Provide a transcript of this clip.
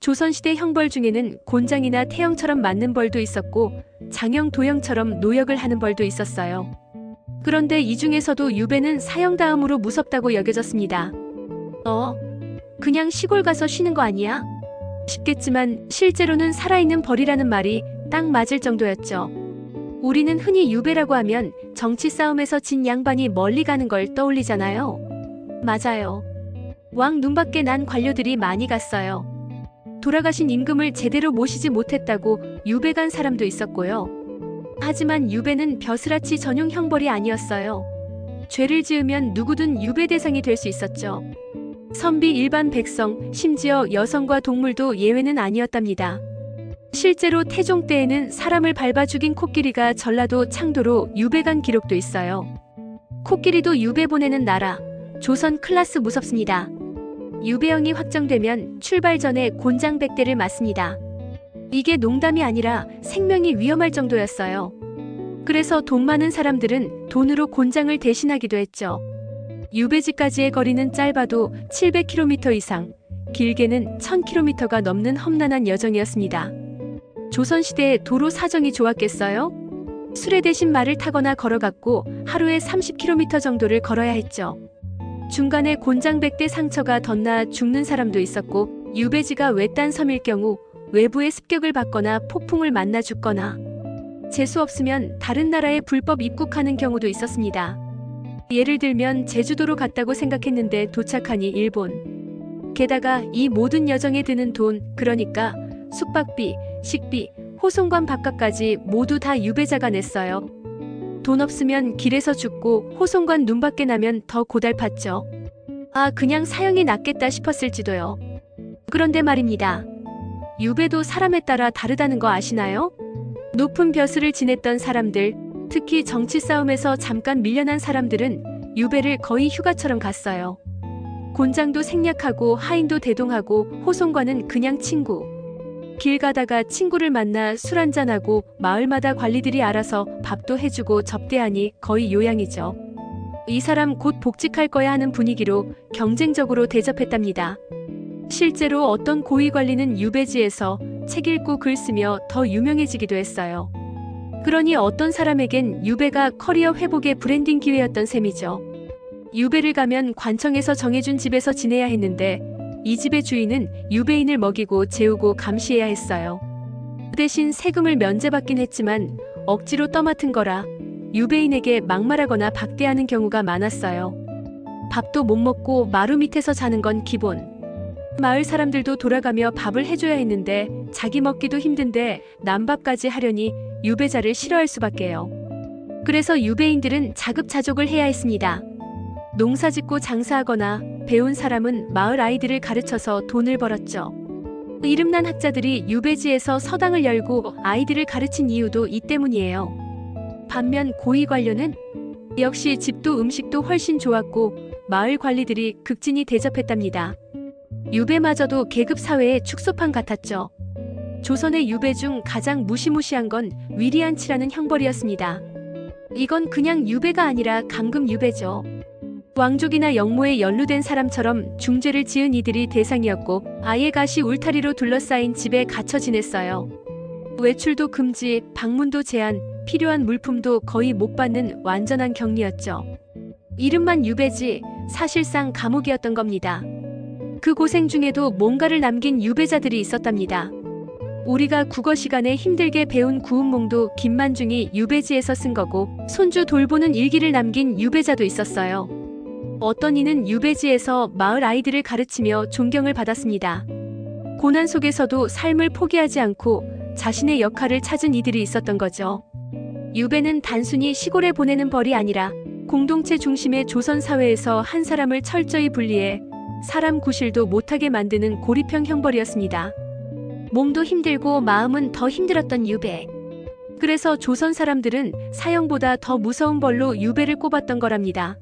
조선시대 형벌 중에는 곤장이나 태형처럼 맞는 벌도 있었고 장형, 도형처럼 노역을 하는 벌도 있었어요. 그런데 이 중에서도 유배는 사형 다음으로 무섭다고 여겨졌습니다. 그냥 시골 가서 쉬는 거 아니야? 싶겠지만 실제로는 살아있는 벌이라는 말이 딱 맞을 정도였죠. 우리는 흔히 유배라고 하면 정치 싸움에서 진 양반이 멀리 가는 걸 떠올리잖아요. 맞아요. 왕 눈밖에 난 관료들이 많이 갔어요. 돌아가신 임금을 제대로 모시지 못했다고 유배 간 사람도 있었고요. 하지만 유배는 벼슬아치 전용 형벌이 아니었어요. 죄를 지으면 누구든 유배 대상이 될 수 있었죠. 선비, 일반 백성, 심지어 여성과 동물도 예외는 아니었답니다. 실제로 태종 때에는 사람을 밟아 죽인 코끼리가 전라도 창도로 유배 간 기록도 있어요. 코끼리도 유배 보내는 나라, 조선 클라스 무섭습니다. 유배형이 확정되면 출발 전에 곤장 100대를 맞습니다. 이게 농담이 아니라 생명이 위험할 정도였어요. 그래서 돈 많은 사람들은 돈으로 곤장을 대신하기도 했죠. 유배지까지의 거리는 짧아도 700km 이상, 길게는 1000km가 넘는 험난한 여정이었습니다. 조선시대에 도로 사정이 좋았겠어요? 수레 대신 말을 타거나 걸어갔고 하루에 30km 정도를 걸어야 했죠. 중간에 곤장 100대 상처가 덧나 죽는 사람도 있었고 유배지가 외딴 섬일 경우 외부의 습격을 받거나 폭풍을 만나 죽거나 재수 없으면 다른 나라에 불법 입국하는 경우도 있었습니다. 예를 들면 제주도로 갔다고 생각했는데 도착하니 일본. 게다가 이 모든 여정에 드는 돈, 그러니까 숙박비, 식비, 호송관 밥값까지 모두 다 유배자가 냈어요. 돈 없으면 길에서 죽고 호송관 눈밖에 나면 더 고달팠죠. 그냥 사형이 낫겠다 싶었을지도요. 그런데 말입니다. 유배도 사람에 따라 다르다는 거 아시나요? 높은 벼슬을 지냈던 사람들, 특히 정치 싸움에서 잠깐 밀려난 사람들은 유배를 거의 휴가처럼 갔어요. 곤장도 생략하고 하인도 대동하고 호송관은 그냥 친구. 길 가다가 친구를 만나 술 한잔하고 마을마다 관리들이 알아서 밥도 해주고 접대하니 거의 요양이죠. 이 사람 곧 복직할 거야 하는 분위기로 경쟁적으로 대접했답니다. 실제로 어떤 고위 관리는 유배지에서 책 읽고 글 쓰며 더 유명해지기도 했어요. 그러니 어떤 사람에겐 유배가 커리어 회복의 브랜딩 기회였던 셈이죠. 유배를 가면 관청에서 정해준 집에서 지내야 했는데 이 집의 주인은 유배인을 먹이고 재우고 감시해야 했어요. 그 대신 세금을 면제받긴 했지만 억지로 떠맡은 거라 유배인에게 막말하거나 박대하는 경우가 많았어요. 밥도 못 먹고 마루 밑에서 자는 건 기본. 마을 사람들도 돌아가며 밥을 해줘야 했는데 자기 먹기도 힘든데 남밥까지 하려니 유배자를 싫어할 수밖에요. 그래서 유배인들은 자급자족을 해야 했습니다. 농사짓고 장사하거나 배운 사람은 마을 아이들을 가르쳐서 돈을 벌었죠. 이름난 학자들이 유배지에서 서당을 열고 아이들을 가르친 이유도 이 때문이에요. 반면 고위 관료는 역시 집도 음식도 훨씬 좋았고 마을 관리들이 극진히 대접했답니다. 유배마저도 계급 사회의 축소판 같았죠. 조선의 유배 중 가장 무시무시한 건 위리안치라는 형벌이었습니다. 이건 그냥 유배가 아니라 감금 유배죠. 왕족이나 영모에 연루된 사람처럼 중죄를 지은 이들이 대상이었고 아예 가시 울타리로 둘러싸인 집에 갇혀 지냈어요. 외출도 금지, 방문도 제한, 필요한 물품도 거의 못 받는 완전한 격리였죠. 이름만 유배지 사실상 감옥이었던 겁니다. 그 고생 중에도 뭔가를 남긴 유배자들이 있었답니다. 우리가 국어 시간에 힘들게 배운 구운몽도 김만중이 유배지에서 쓴 거고 손주 돌보는 일기를 남긴 유배자도 있었어요. 어떤 이는 유배지에서 마을 아이들을 가르치며 존경을 받았습니다. 고난 속에서도 삶을 포기하지 않고 자신의 역할을 찾은 이들이 있었던 거죠. 유배는 단순히 시골에 보내는 벌이 아니라 공동체 중심의 조선 사회에서 한 사람을 철저히 분리해 사람 구실도 못하게 만드는 고립형 형벌이었습니다. 몸도 힘들고 마음은 더 힘들었던 유배. 그래서 조선 사람들은 사형보다 더 무서운 벌로 유배를 꼽았던 거랍니다.